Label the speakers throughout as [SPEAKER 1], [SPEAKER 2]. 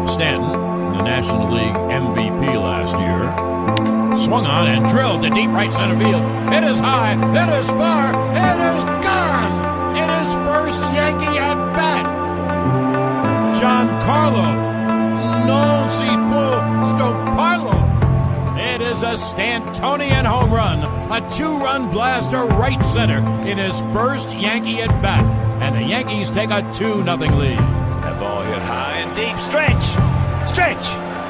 [SPEAKER 1] Stanton, the National League MVP last year, swung on and drilled to deep right center field. It is high, it is far, it is gone! It is first Yankee at bat. Giancarlo non si può stopparlo. It is a Stantonian home run, a 2-run blaster right center in his first Yankee at bat, and the Yankees take a 2-0 lead.
[SPEAKER 2] That ball hit high and deep. Stretch!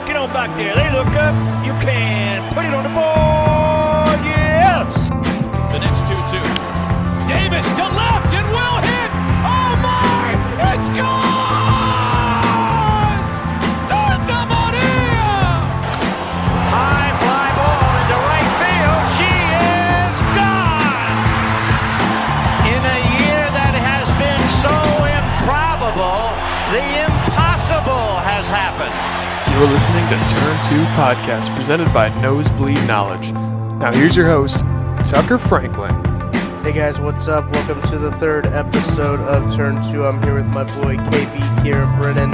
[SPEAKER 2] Get on back there. They look up. You can put it on the board. Yes!
[SPEAKER 3] The next 2-2. Davis to left and will hit. Oh my! It's gone! Santa Maria!
[SPEAKER 2] High fly ball into right field. She is gone! In a year that has been so improbable, the impossible has happened.
[SPEAKER 4] You're listening to Turn 2 Podcast, presented by Nosebleed Knowledge. Now here's your host, Tucker Franklin.
[SPEAKER 5] Hey guys, what's up? Welcome to the third episode of Turn 2. I'm here with my boy KB, Kieran Brennan.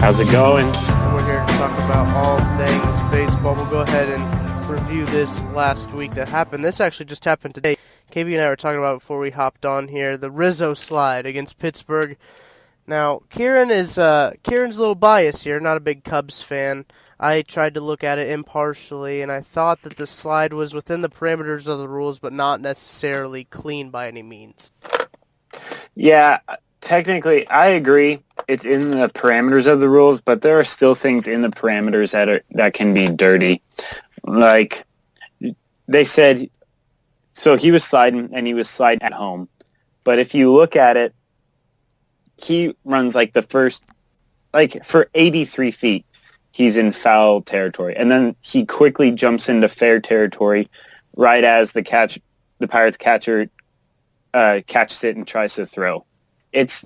[SPEAKER 6] How's it going?
[SPEAKER 5] And we're here to talk about all things baseball. We'll go ahead and review this last week that happened. This actually just happened today. KB and I were talking about it before we hopped on here. The Rizzo slide against Pittsburgh. Now, Kieran's a little biased here, not a big Cubs fan. I tried to look at it impartially, and I thought that the slide was within the parameters of the rules, but not necessarily clean by any means.
[SPEAKER 6] Yeah, technically, I agree. It's in the parameters of the rules, but there are still things in the parameters that can be dirty. Like, they said, so he was sliding, and he was sliding at home. But if you look at it, he runs like the first, like for 83 feet, he's in foul territory. And then he quickly jumps into fair territory right as the Pirates catcher catches it and tries to throw. It's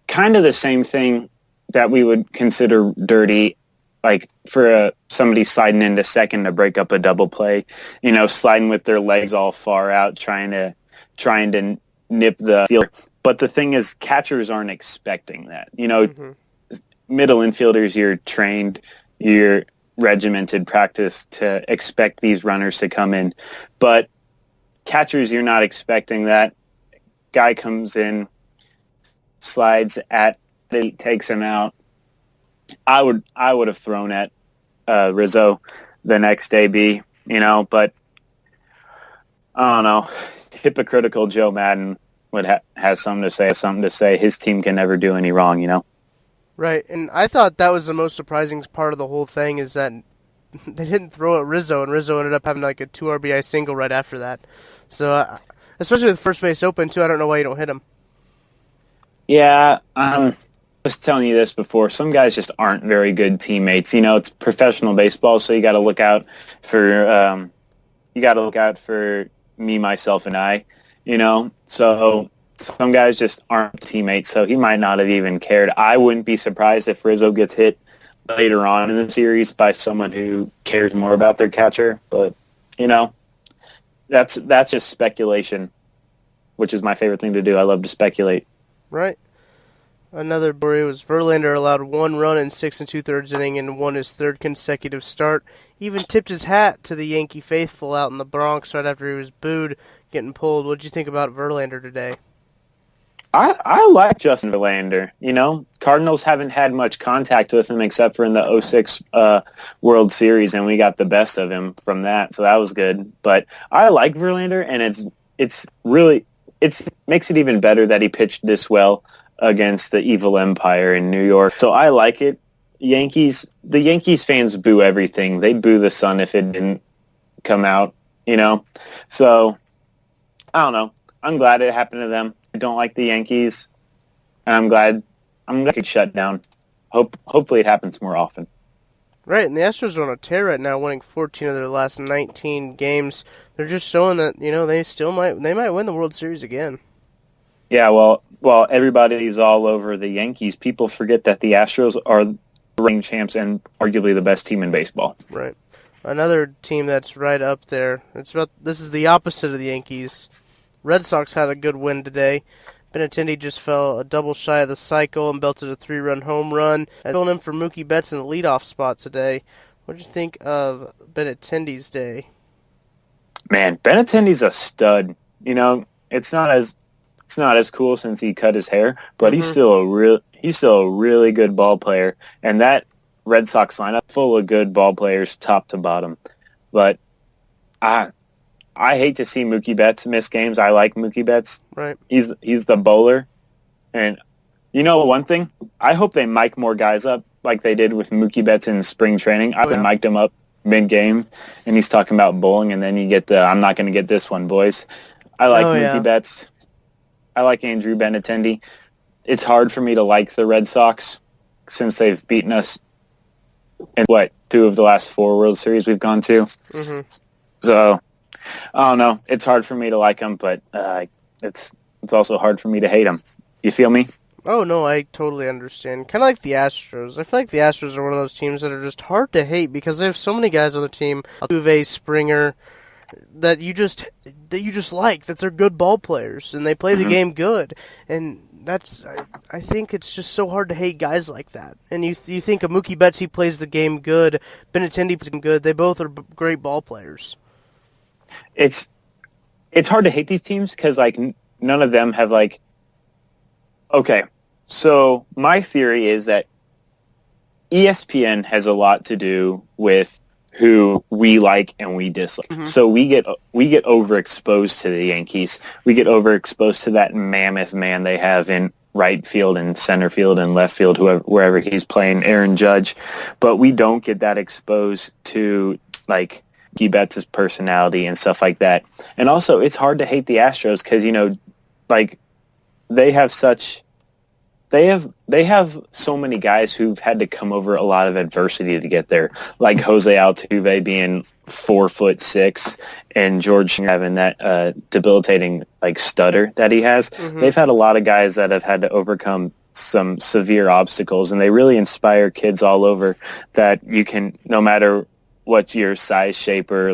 [SPEAKER 6] kind of the same thing that we would consider dirty, like for somebody sliding into second to break up a double play, sliding with their legs all far out, trying to nip the field. But the thing is, catchers aren't expecting that. Middle infielders, you're trained, you're regimented, practice to expect these runners to come in. But catchers, you're not expecting that. Guy comes in, slides at it, takes him out. I would have thrown at Rizzo the next day, but I don't know. Hypocritical Joe Madden has something to say. His team can never do any wrong,
[SPEAKER 5] Right, and I thought that was the most surprising part of the whole thing is that they didn't throw at Rizzo, and Rizzo ended up having like a 2 RBI single right after that. So, especially with first base open, too, I don't know why you don't hit him. Yeah,
[SPEAKER 6] I was telling you this before. Some guys just aren't very good teammates. It's professional baseball, so you got to look out for me, myself, and I. So some guys just aren't teammates, so he might not have even cared. I wouldn't be surprised if Rizzo gets hit later on in the series by someone who cares more about their catcher, but, that's just speculation, which is my favorite thing to do. I love to speculate.
[SPEAKER 5] Right. Another story was Verlander allowed 1 run in 6 2/3 inning and won his 3rd consecutive start. Even tipped his hat to the Yankee faithful out in the Bronx right after he was booed, getting pulled. What did you think about Verlander today?
[SPEAKER 6] I like Justin Verlander. Cardinals haven't had much contact with him except for in the 2006 World Series, and we got the best of him from that, so that was good. But I like Verlander, and it's makes it even better that he pitched this well against the evil empire in New York. So I like it. The Yankees fans boo everything. They boo the sun if it didn't come out, So I don't know. I'm glad it happened to them. I don't like the Yankees, and I'm glad it could shut down. Hopefully it happens more often.
[SPEAKER 5] Right, and the Astros are on a tear right now, winning 14 of their last 19 games. They're just showing that they might win the World Series again.
[SPEAKER 6] Yeah, well, everybody's all over the Yankees. People forget that the Astros are the reigning champs and arguably the best team in baseball.
[SPEAKER 5] Right. Another team that's right up there. This is the opposite of the Yankees. Red Sox had a good win today. Benintendi just fell a double shy of the cycle and belted a 3-run home run. Filling in for Mookie Betts in the leadoff spot today. What did you think of Benintendi's day?
[SPEAKER 6] Man, Benintendi's a stud. You know, it's not as cool since he cut his hair, but he's still a really good ball player. And that Red Sox lineup full of good ball players, top to bottom. But I hate to see Mookie Betts miss games. I like Mookie Betts.
[SPEAKER 5] Right.
[SPEAKER 6] He's the bowler. And you know one thing? I hope they mic more guys up like they did with Mookie Betts in spring training. I would mic'd him up mid-game, and he's talking about bowling, and then you get the, I'm not going to get this one, boys. I like Mookie Betts. I like Andrew Benintendi. It's hard for me to like the Red Sox since they've beaten us in, 2 of the last 4 World Series we've gone to. Mm-hmm. So, I don't know. It's hard for me to like them, but it's also hard for me to hate them. You feel me?
[SPEAKER 5] Oh, no, I totally understand. Kind of like the Astros. I feel like the Astros are one of those teams that are just hard to hate because they have so many guys on the team, Altuve, Springer, that you just like, that they're good ball players, and they play the game good. And that's, I think it's just so hard to hate guys like that. And you think of Mookie Betts, he plays the game good, Benintendi plays good. They both are great ball players.
[SPEAKER 6] It's hard to hate these teams because, none of them have, okay, so my theory is that ESPN has a lot to do with who we like and we dislike. Mm-hmm. So we get overexposed to the Yankees. We get overexposed to that mammoth man they have in right field and center field and left field, wherever he's playing, Aaron Judge. But we don't get that exposed to Mookie Betts' personality and stuff like that. And also, it's hard to hate the Astros because they have so many guys who've had to come over a lot of adversity to get there, like Jose Altuve being 4'6" and George having that debilitating stutter that he has. Mm-hmm. They've had a lot of guys that have had to overcome some severe obstacles, and they really inspire kids all over that you can, no matter what your size, shape, or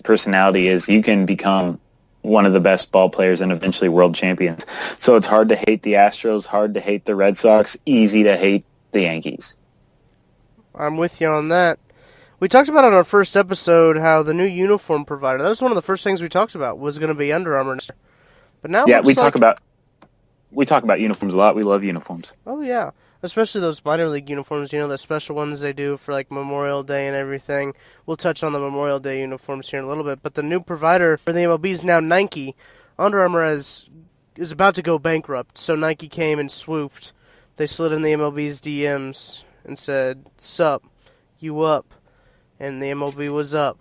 [SPEAKER 6] personality is, you can become one of the best ball players and eventually world champions. So it's hard to hate the Astros, hard to hate the Red Sox, easy to hate the Yankees.
[SPEAKER 5] I'm with you on that. We talked about on our first episode how the new uniform provider, that was one of the first things we talked about, was going to be Under Armour. But now
[SPEAKER 6] we talk about uniforms a lot. We love uniforms.
[SPEAKER 5] Oh yeah. Especially those minor league uniforms, the special ones they do for Memorial Day and everything. We'll touch on the Memorial Day uniforms here in a little bit. But the new provider for the MLB is now Nike. Under Armour is about to go bankrupt, so Nike came and swooped. They slid in the MLB's DMs and said, "Sup, you up?" And the MLB was up.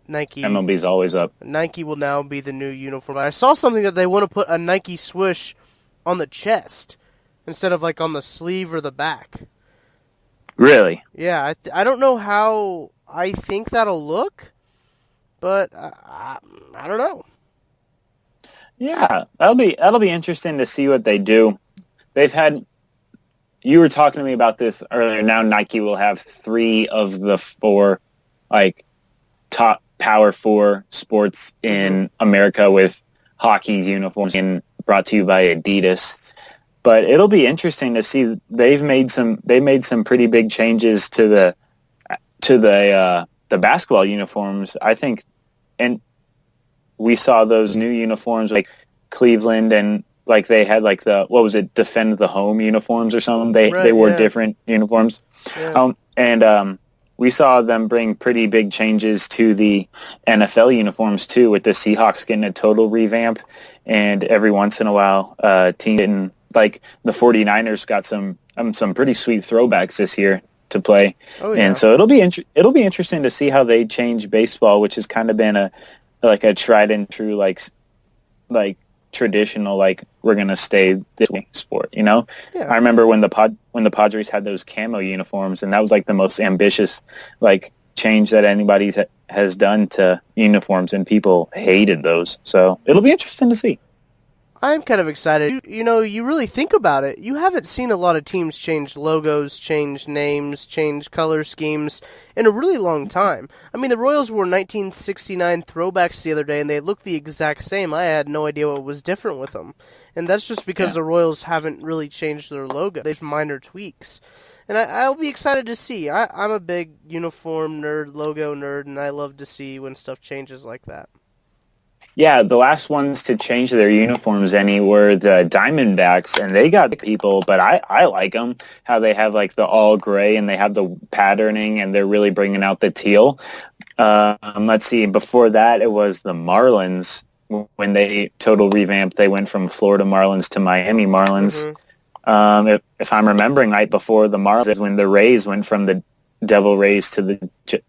[SPEAKER 6] MLB's always up.
[SPEAKER 5] Nike will now be the new uniform. I saw something that they want to put a Nike swoosh on the chest instead of on the sleeve or the back.
[SPEAKER 6] Really?
[SPEAKER 5] Yeah, I don't know how I think that'll look, but I don't know.
[SPEAKER 6] Yeah, that'll be interesting to see what they do. You were talking to me about this earlier. Now Nike will have 3 of the 4 top Power 4 sports in America with hockey's uniforms and brought to you by Adidas. But it'll be interesting to see. They made some pretty big changes to the basketball uniforms, I think, and we saw those new uniforms Cleveland and they had the, what was it, Defend the Home uniforms or something. They wore different uniforms, we saw them bring pretty big changes to the NFL uniforms too, with the Seahawks getting a total revamp, and every once in a while, team getting. The 49ers got some pretty sweet throwbacks this year to play. Oh, yeah. And so it'll be interesting to see how they change baseball, which has kind of been a tried and true traditional we're gonna stay this way sport. Yeah. I remember when the Padres had those camo uniforms, and that was the most ambitious change that anybody has done to uniforms, and people hated those. So it'll be interesting to see.
[SPEAKER 5] I'm kind of excited. You really think about it. You haven't seen a lot of teams change logos, change names, change color schemes in a really long time. I mean, the Royals wore 1969 throwbacks the other day, and they look the exact same. I had no idea what was different with them. And that's just because the Royals haven't really changed their logo. They've minor tweaks. And I'll be excited to see. I'm a big uniform nerd, logo nerd, and I love to see when stuff changes like that.
[SPEAKER 6] Yeah, the last ones to change their uniforms were the Diamondbacks, and they got people, but I like them, how they have like the all gray and they have the patterning and they're really bringing out the teal. Let's see, before that it was the Marlins. When they total revamped, they went from Florida Marlins to Miami Marlins. Mm-hmm. If I'm remembering right, before the Marlins is when the Rays went from the Devil Rays to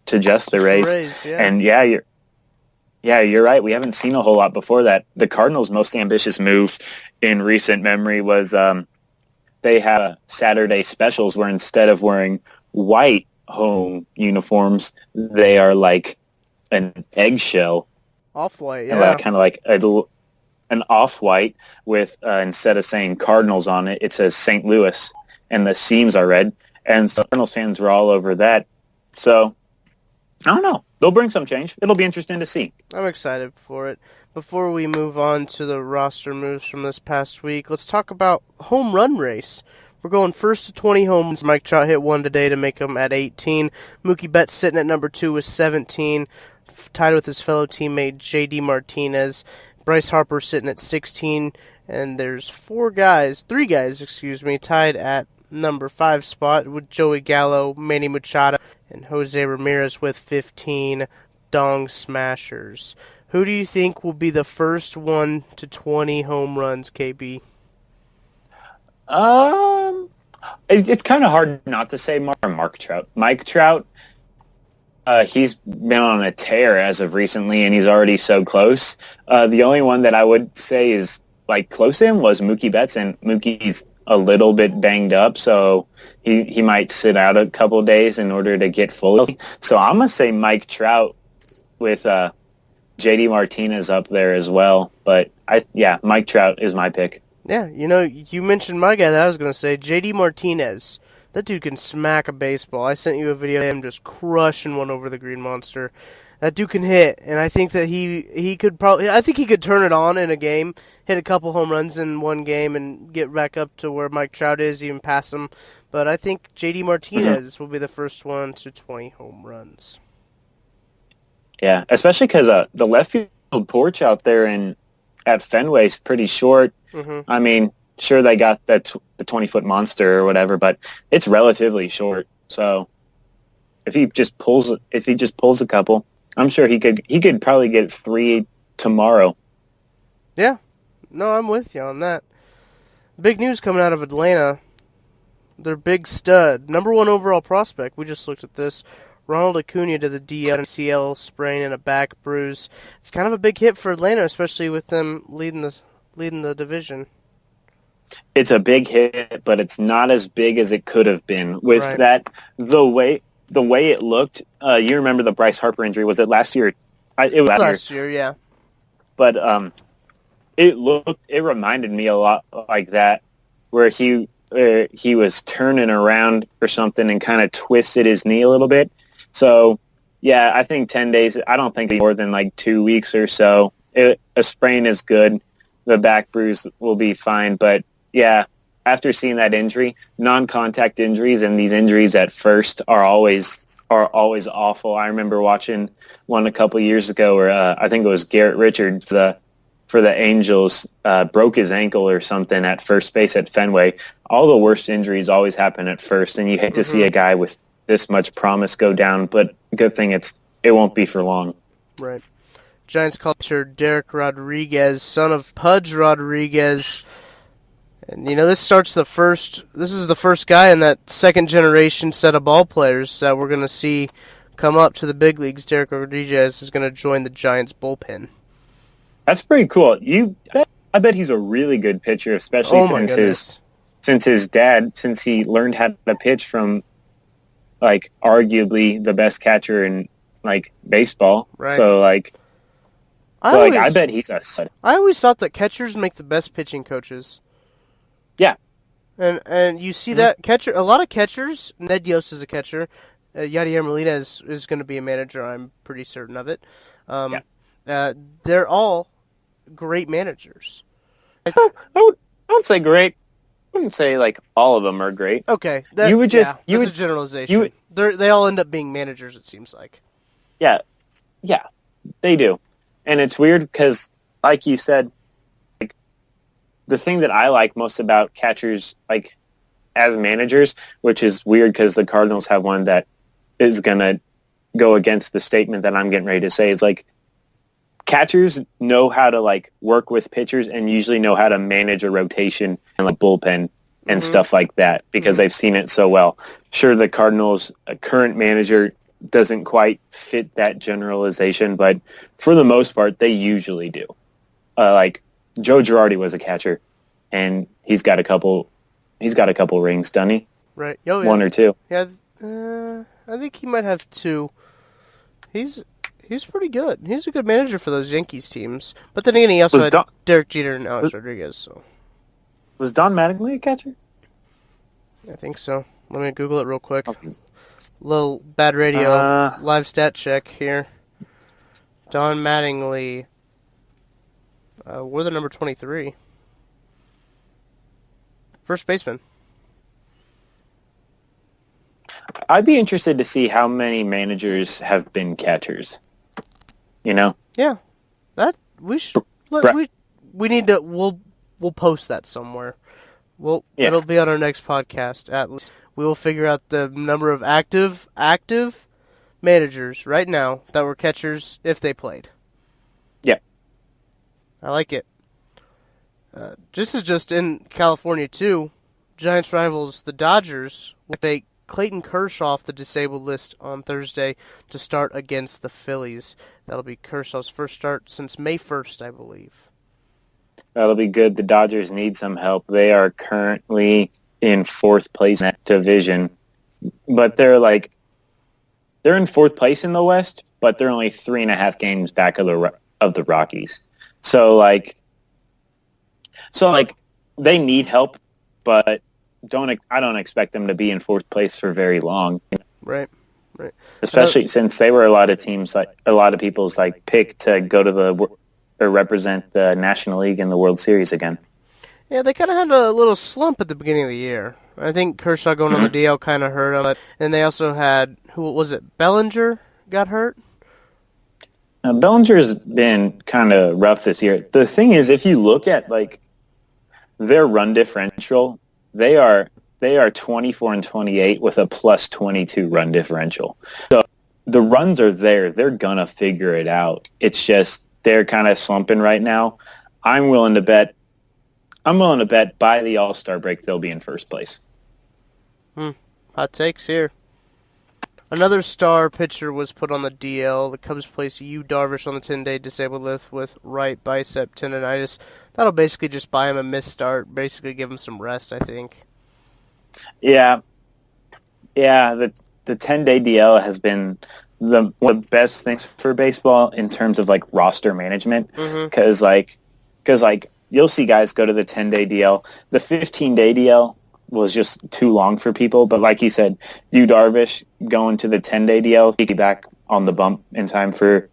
[SPEAKER 6] just the Rays. And you're right. We haven't seen a whole lot before that. The Cardinals' most ambitious move in recent memory was they had Saturday specials where instead of wearing white home uniforms, they are like an eggshell.
[SPEAKER 5] Off-white, yeah.
[SPEAKER 6] Kind of like an off-white with, instead of saying Cardinals on it, it says St. Louis, and the seams are red. And so Cardinals fans were all over that. So, I don't know. They'll bring some change. It'll be interesting to see.
[SPEAKER 5] I'm excited for it. Before we move on to the roster moves from this past week, let's talk about home run race. We're going first to 20 homers. Mike Trout hit one today to make him at 18. Mookie Betts sitting at number 2 with 17, tied with his fellow teammate J.D. Martinez. Bryce Harper sitting at 16, and there's three guys, tied at number 5 spot with Joey Gallo, Manny Machado, and Jose Ramirez with 15 dong smashers. Who do you think will be the first one to 20 home runs, KB?
[SPEAKER 6] It's kind of hard not to say Mark Trout. Mike Trout, he's been on a tear as of recently, and he's already so close. The only one that I would say is like close to him was Mookie Betts, and Mookie's a little bit banged up, so he might sit out a couple days in order to get fully. So I'm going to say Mike Trout with J.D. Martinez up there as well. But, Mike Trout is my pick.
[SPEAKER 5] Yeah, you mentioned my guy that I was going to say, J.D. Martinez. That dude can smack a baseball. I sent you a video of him just crushing one over the Green Monster. That dude can hit, and I think that he could turn it on in a game, hit a couple home runs in one game, and get back up to where Mike Trout is, even pass him. But I think J.D. Martinez will be the first one to 20 home runs.
[SPEAKER 6] Yeah, especially because the left field porch out there at Fenway is pretty short. Mm-hmm. I mean, sure they got the 20-foot monster or whatever, but it's relatively short. So if he just pulls a couple, I'm sure he could probably get 3 tomorrow.
[SPEAKER 5] Yeah. No, I'm with you on that. Big news coming out of Atlanta. Their big stud, number 1 overall prospect. We just looked at this. Ronald Acuna to the DL, MCL sprain and a back bruise. It's kind of a big hit for Atlanta, especially with them leading the division.
[SPEAKER 6] It's a big hit, but it's not as big as it could have been. With that, the way it looked, you remember the Bryce Harper injury? Was it last year? It was
[SPEAKER 5] last year, yeah.
[SPEAKER 6] But it reminded me a lot like that, where he was turning around or something and kind of twisted his knee a little bit. So, yeah, I think 10 days. I don't think more than like 2 weeks or so. A sprain is good. The back bruise will be fine, but yeah. After seeing that injury, non-contact injuries and these injuries at first are always awful. I remember watching one a couple years ago where I think it was Garrett Richards for the Angels broke his ankle or something at first base at Fenway. All the worst injuries always happen at first, and you hate to see a guy with this much promise go down. But good thing it won't be for long.
[SPEAKER 5] Right. Giants catcher Derek Rodriguez, son of Pudge Rodriguez. And, this is the first guy in that second-generation set of ball players that we're going to see come up to the big leagues. Derek Rodriguez is going to join the Giants bullpen.
[SPEAKER 6] That's pretty cool. I bet he's a really good pitcher, especially since he learned how to pitch from, like, arguably the best catcher in, like, baseball.
[SPEAKER 5] Right.
[SPEAKER 6] So, like, I bet he's a stud.
[SPEAKER 5] I always thought that catchers make the best pitching coaches.
[SPEAKER 6] Yeah.
[SPEAKER 5] And you see that a lot of catchers, Ned Yost is a catcher, Yadier Molina is going to be a manager, I'm pretty certain of it. They're all great managers.
[SPEAKER 6] I would say great. I wouldn't say like all of them are great.
[SPEAKER 5] Okay,
[SPEAKER 6] that's
[SPEAKER 5] a generalization. They all end up being managers, it seems like.
[SPEAKER 6] Yeah, they do, and it's weird because, like you said, like the thing that I like most about catchers, like as managers, which is weird because the Cardinals have one that is gonna go against the statement that I'm getting ready to say, is like catchers know how to like work with pitchers and usually know how to manage a rotation and like bullpen and stuff like that because they've seen it so well. Sure, the Cardinals' current manager doesn't quite fit that generalization, but for the most part, they usually do. Like Joe Girardi was a catcher, and he's got a couple rings, doesn't he?
[SPEAKER 5] Right. Oh, yeah.
[SPEAKER 6] One or two.
[SPEAKER 5] Yeah, I think he might have two. He's pretty good. He's a good manager for those Yankees teams. But then again, he also had Derek Jeter and Alex Rodriguez. So
[SPEAKER 6] was Don Mattingly a catcher?
[SPEAKER 5] I think so. Let me Google it real quick. Little bad radio live stat check here. Don Mattingly. We're the number 23. First baseman.
[SPEAKER 6] I'd be interested to see how many managers have been catchers. You know?
[SPEAKER 5] Yeah. That we should we need to we'll post that somewhere. It'll be on our next podcast. At least we will figure out the number of active managers right now that were catchers if they played.
[SPEAKER 6] Yeah.
[SPEAKER 5] I like it. Just in California too, Giants rivals the Dodgers will take Clayton Kershaw off the disabled list on Thursday to start against the Phillies. That'll be Kershaw's first start since May 1st, I believe.
[SPEAKER 6] That'll be good. The Dodgers need some help. They are currently in fourth place in that division, but they're in fourth place in the West, but they're only 3.5 games back of the Rockies. So they need help, but I don't expect them to be in fourth place for very long.
[SPEAKER 5] Right.
[SPEAKER 6] Especially since they were a lot of people's pick to go to or represent the National League in the World Series again.
[SPEAKER 5] Yeah, they kind of had a little slump at the beginning of the year. I think Kershaw going on the DL kind of hurt them. And they also had, who was it, Bellinger got hurt?
[SPEAKER 6] Bellinger's been kind of rough this year. The thing is, if you look at their run differential, they are 24 and 28 with a plus 22 run differential. So the runs are there. They're going to figure it out. It's just they're kind of slumping right now. I'm willing to bet by the All-Star break they'll be in first place.
[SPEAKER 5] Hot takes here. Another star pitcher was put on the DL. The Cubs placed Yu Darvish on the 10-day disabled list with right bicep tendonitis. That'll basically just buy him a missed start, basically give him some rest, I think.
[SPEAKER 6] Yeah. The 10-day DL has been one of the best things for baseball in terms of roster management, because you'll see guys go to the 10-day DL. The 15-day DL was just too long for people, but like you said, Yu Darvish going to the 10-day DL, he could be back on the bump in time for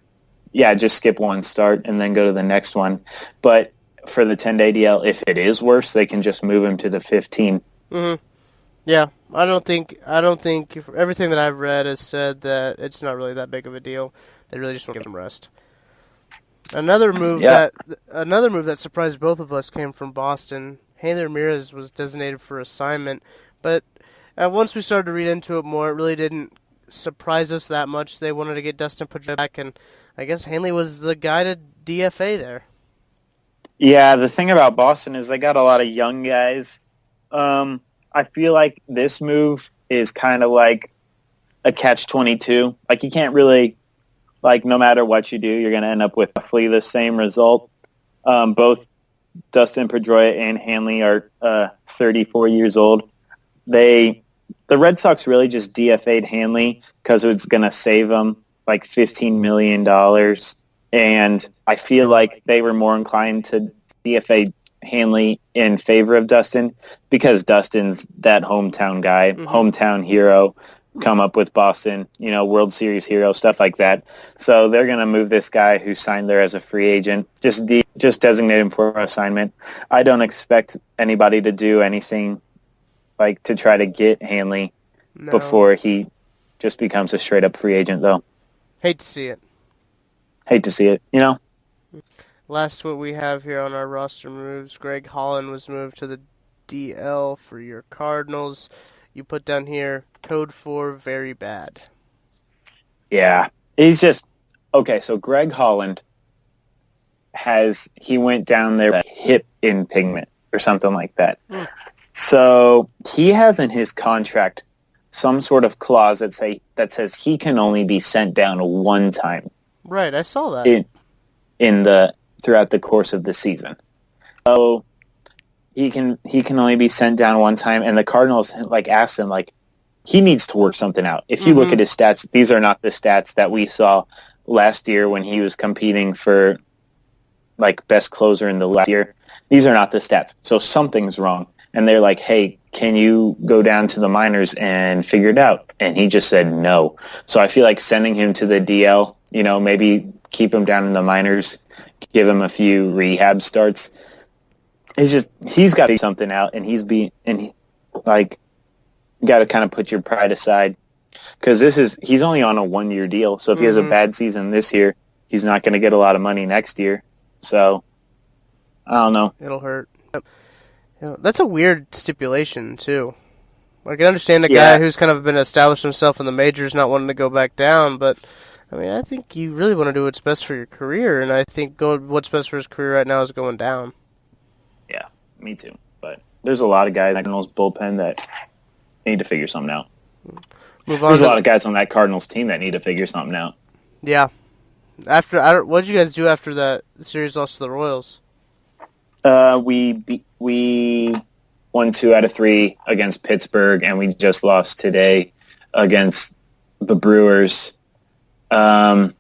[SPEAKER 6] just skip one start and then go to the next one. But for the 10-day DL, if it is worse, they can just move him to the 15.
[SPEAKER 5] Yeah, I don't think everything that I've read has said that it's not really that big of a deal. They really just want to give him rest. Another move that surprised both of us came from Boston. Hanley Ramirez was designated for assignment, but once we started to read into it more, it really didn't surprise us that much. They wanted to get Dustin Pedroia back, and I guess Hanley was the guy to DFA there.
[SPEAKER 6] Yeah, the thing about Boston is they got a lot of young guys. I feel like this move is kind of like a catch-22. You can't really, no matter what you do, you're going to end up with roughly the same result. Both Dustin Pedroia and Hanley are 34 years old. The Red Sox really just DFA'd Hanley because it was going to save them $15 million And I feel like they were more inclined to DFA Hanley in favor of Dustin because Dustin's that hometown guy, hometown hero, come up with Boston, World Series hero, stuff like that. So they're going to move this guy who signed there as a free agent, just designate him for assignment. I don't expect anybody to do anything like to try to get Hanley before he just becomes a straight-up free agent, though.
[SPEAKER 5] Hate to see it. Last what we have here on our roster moves, Greg Holland was moved to the DL for your Cardinals. You put down here, code for very bad.
[SPEAKER 6] Yeah. He's just... Okay, so Greg Holland he went down there with hip impingement or something like that. So he has in his contract some sort of clause that says he can only be sent down one time.
[SPEAKER 5] Right, I saw that.
[SPEAKER 6] Throughout the course of the season. So he can only be sent down one time, and the Cardinals asked him he needs to work something out. If you look at his stats, these are not the stats that we saw last year when he was competing for best closer in the last year. These are not the stats. So something's wrong. And they're like, hey, can you go down to the minors and figure it out? And he just said no. So I feel like sending him to the DL, maybe keep him down in the minors, give him a few rehab starts. He's got to do something out, and got to kind of put your pride aside because he's only on a 1-year deal. So if he has a bad season this year, he's not going to get a lot of money next year. So I don't know.
[SPEAKER 5] It'll hurt. That's a weird stipulation too. I can understand a guy who's kind of been established himself in the majors not wanting to go back down, but I think you really want to do what's best for your career, and I think what's best for his career right now is going down.
[SPEAKER 6] Yeah, me too. But there's a lot of guys in the Cardinals bullpen that need to figure something out. There's a lot of guys on that Cardinals team that need to figure something out.
[SPEAKER 5] Yeah. What did you guys do after that series loss to the Royals?
[SPEAKER 6] We won 2 out of 3 against Pittsburgh, and we just lost today against the Brewers. The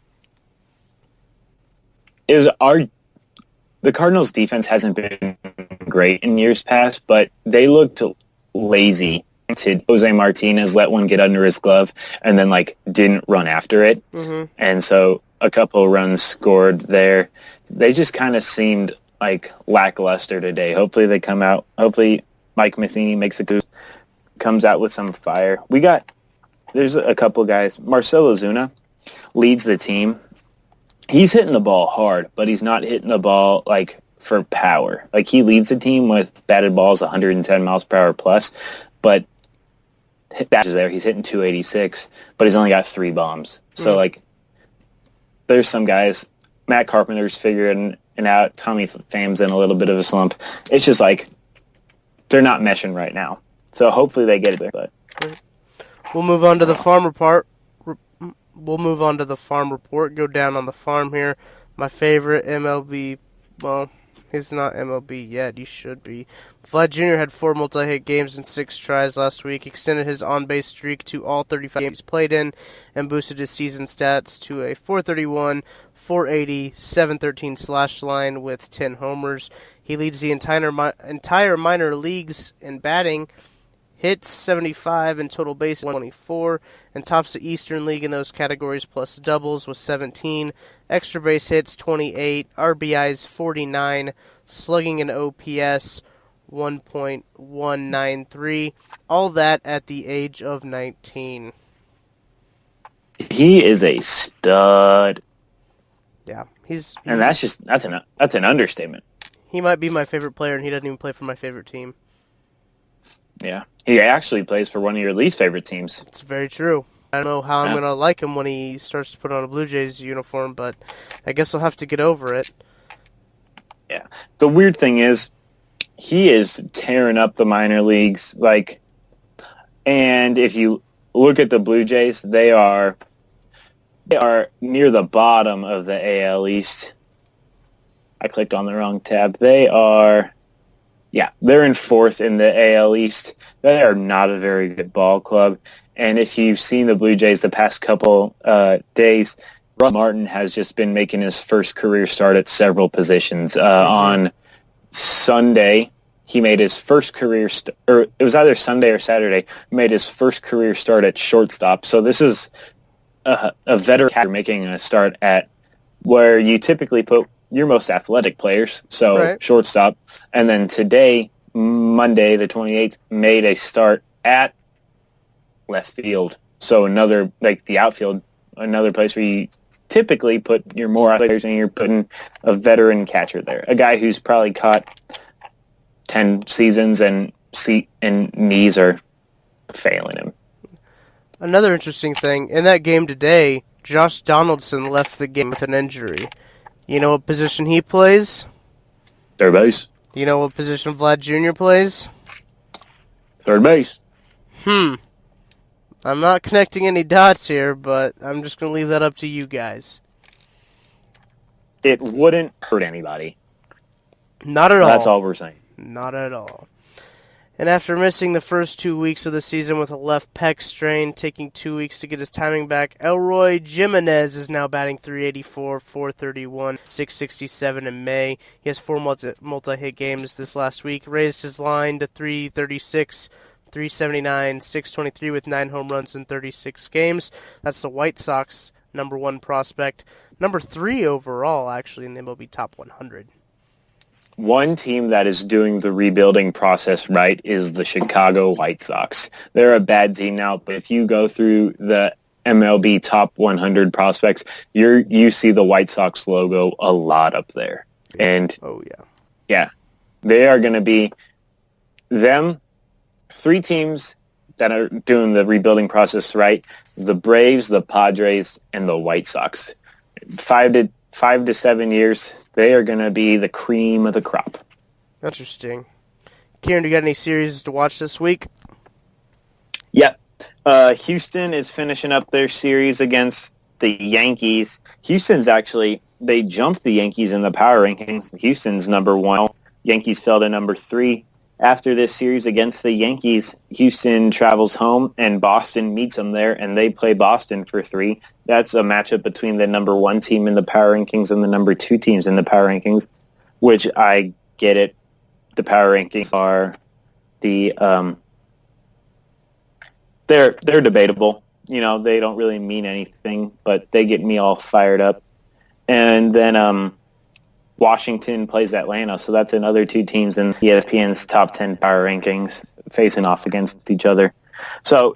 [SPEAKER 6] Cardinals' defense hasn't been great in years past, but they looked lazy. Jose Martinez let one get under his glove and then didn't run after it, and so a couple runs scored there. They just kind of seemed lackluster today. Hopefully they come out. Hopefully Mike Matheny comes out with some fire. There's a couple guys. Marcell Ozuna leads the team. He's hitting the ball hard, but he's not hitting the ball for power. He leads the team with batted balls 110 miles per hour plus, but there he's hitting 286, but he's only got 3 bombs. So there's some guys. Matt Carpenter's figuring it out. Tommy Pham's in a little bit of a slump. It's just they're not meshing right now. So hopefully they get it there. But
[SPEAKER 5] we'll move on to the farm report. Go down on the farm here. My favorite MLB, well, he's not MLB yet. He should be. Vlad Jr. had 4 multi-hit games and 6 tries last week, extended his on-base streak to all 35 games played in, and boosted his season stats to a .431, .480, .713 slash line with 10 homers. He leads the entire minor leagues in batting, hits 75, and total bases 124, and tops the Eastern League in those categories plus doubles with 17, extra base hits 28, RBIs 49, slugging and OPS 1.193, all that at the age of 19.
[SPEAKER 6] He is a stud.
[SPEAKER 5] Yeah,
[SPEAKER 6] that's an understatement.
[SPEAKER 5] He might be my favorite player, and he doesn't even play for my favorite team.
[SPEAKER 6] Yeah, he actually plays for one of your least favorite teams.
[SPEAKER 5] It's very true. I don't know how I'm going to like him when he starts to put on a Blue Jays uniform, but I guess I'll have to get over it.
[SPEAKER 6] Yeah. The weird thing is, he is tearing up the minor leagues. And if you look at the Blue Jays, they are near the bottom of the AL East. I clicked on the wrong tab. They're in 4th in the AL East. They are not a very good ball club. And if you've seen the Blue Jays the past couple days, Martin has just been making his first career start at several positions. On Sunday, he made his first career or it was either Sunday or Saturday, made his first career start at shortstop. So this is a veteran catcher making a start at where you typically put your most athletic players, so shortstop. And then today, Monday the 28th, made a start at left field. So another, like the outfield, another place where you typically put your more athletic players, and you're putting a veteran catcher there, a guy who's probably caught 10 seasons and knees are failing him.
[SPEAKER 5] Another interesting thing, in that game today, Josh Donaldson left the game with an injury. You know what position he plays?
[SPEAKER 6] Third base.
[SPEAKER 5] You know what position Vlad Jr. plays?
[SPEAKER 6] Third base.
[SPEAKER 5] I'm not connecting any dots here, but I'm just going to leave that up to you guys.
[SPEAKER 6] It wouldn't hurt anybody.
[SPEAKER 5] Not at all.
[SPEAKER 6] That's all we're saying.
[SPEAKER 5] Not at all. And after missing the first 2 weeks of the season with a left pec strain, taking 2 weeks to get his timing back, Elroy Jimenez is now batting .384, .431, .667 in May. He has 4 multi-hit games this last week, raised his line to .336, .379, .623 with 9 home runs in 36 games. That's the White Sox number 1 prospect. Number 3 overall, actually, in the MLB Top 100.
[SPEAKER 6] One team that is doing the rebuilding process right is the Chicago White Sox. They're a bad team now, but if you go through the MLB Top 100 prospects, you see the White Sox logo a lot up there. And yeah, they are going to be them. 3 teams that are doing the rebuilding process right: the Braves, the Padres, and the White Sox. 5 to 7 years, they are going to be the cream of the crop.
[SPEAKER 5] Interesting. Kieran, do you got any series to watch this week?
[SPEAKER 6] Yep. Houston is finishing up their series against the Yankees. They jumped the Yankees in the power rankings. Houston's number 1. Yankees fell to number 3. After this series against the Yankees, Houston travels home, and Boston meets them there, and they play Boston for 3. That's a matchup between the number 1 team in the power rankings and the number 2 teams in the power rankings, which I get it. The power rankings are they're debatable. You know, they don't really mean anything, but they get me all fired up. And then Washington plays Atlanta, so that's another 2 teams in ESPN's top 10 power rankings facing off against each other. So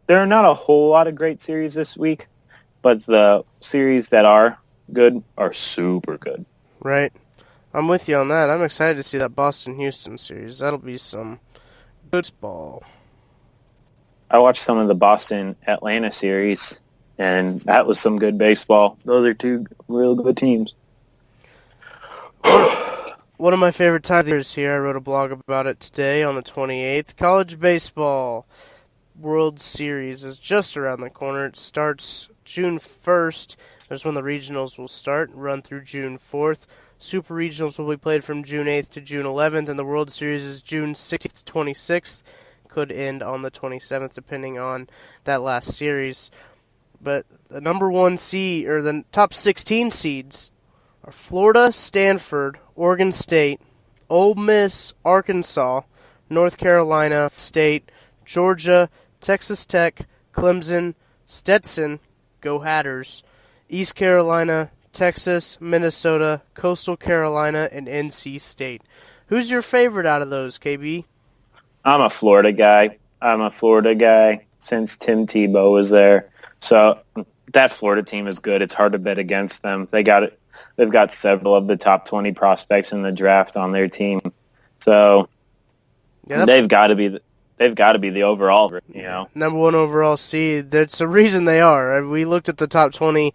[SPEAKER 6] there are not a whole lot of great series this week, but the series that are good are super good.
[SPEAKER 5] Right. I'm with you on that. I'm excited to see that Boston-Houston series. That'll be some good ball.
[SPEAKER 6] I watched some of the Boston-Atlanta series, and that was some good baseball. Those are 2 real good teams.
[SPEAKER 5] One of my favorite times of the year is here. I wrote a blog about it today on the 28th. College baseball World Series is just around the corner. It starts June 1st. That's when the regionals will start, run through June 4th. Super regionals will be played from June 8th to June 11th, and the World Series is June 6th to 26th. Could end on the 27th, depending on that last series. But the number 1 seed, or the top 16 seeds, are Florida, Stanford, Oregon State, Ole Miss, Arkansas, North Carolina State, Georgia, Texas Tech, Clemson, Stetson, go Hatters, East Carolina, Texas, Minnesota, Coastal Carolina, and NC State. Who's your favorite out of those, KB?
[SPEAKER 6] I'm a Florida guy. Since Tim Tebow was there. So that Florida team is good. It's hard to bet against them. They've got several of the top 20 prospects in the draft on their team. So they've got to be the overall,
[SPEAKER 5] number 1 overall seed. There's a reason they are. We looked at the top 20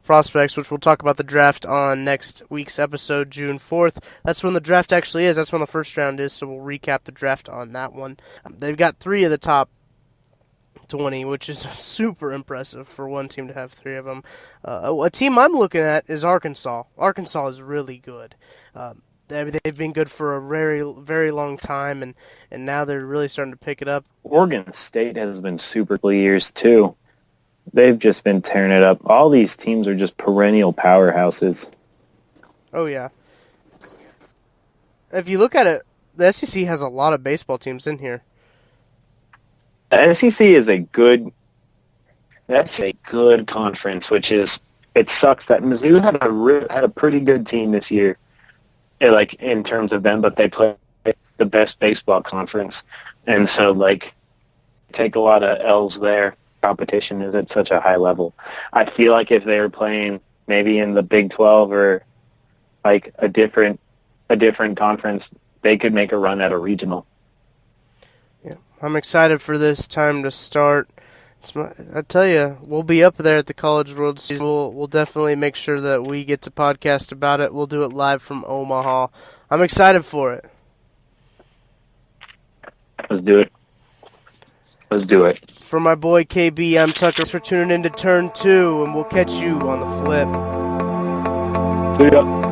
[SPEAKER 5] prospects, which we'll talk about the draft on next week's episode, June 4th. That's when the draft actually is. That's when the first round is, so we'll recap the draft on that one. They've got 3 of the top 20, which is super impressive for one team to have 3 of them. A team I'm looking at is Arkansas. Arkansas is really good. They've been good for a very, very long time, and now they're really starting to pick it up.
[SPEAKER 6] Oregon State has been super for years, too. they've just been tearing it up. All these teams are just perennial powerhouses.
[SPEAKER 5] Oh, yeah. If you look at it, the SEC has a lot of baseball teams in here.
[SPEAKER 6] The SEC is a good conference, which is, it sucks that Mizzou had a pretty good team this year, like in terms of them, but they play the best baseball conference, and so like take a lot of L's there. Competition is at such a high level. I feel like if they were playing maybe in the Big 12 or like a different conference, they could make a run at a regional.
[SPEAKER 5] Yeah, I'm excited for this time to start. I tell you, we'll be up there at the College World Series. We'll definitely make sure that we get to podcast about it. We'll do it live from Omaha. I'm excited for it.
[SPEAKER 6] Let's do it.
[SPEAKER 5] For my boy KB, I'm Tucker. Thanks for tuning in to Turn 2, and we'll catch you on the flip.
[SPEAKER 6] See ya.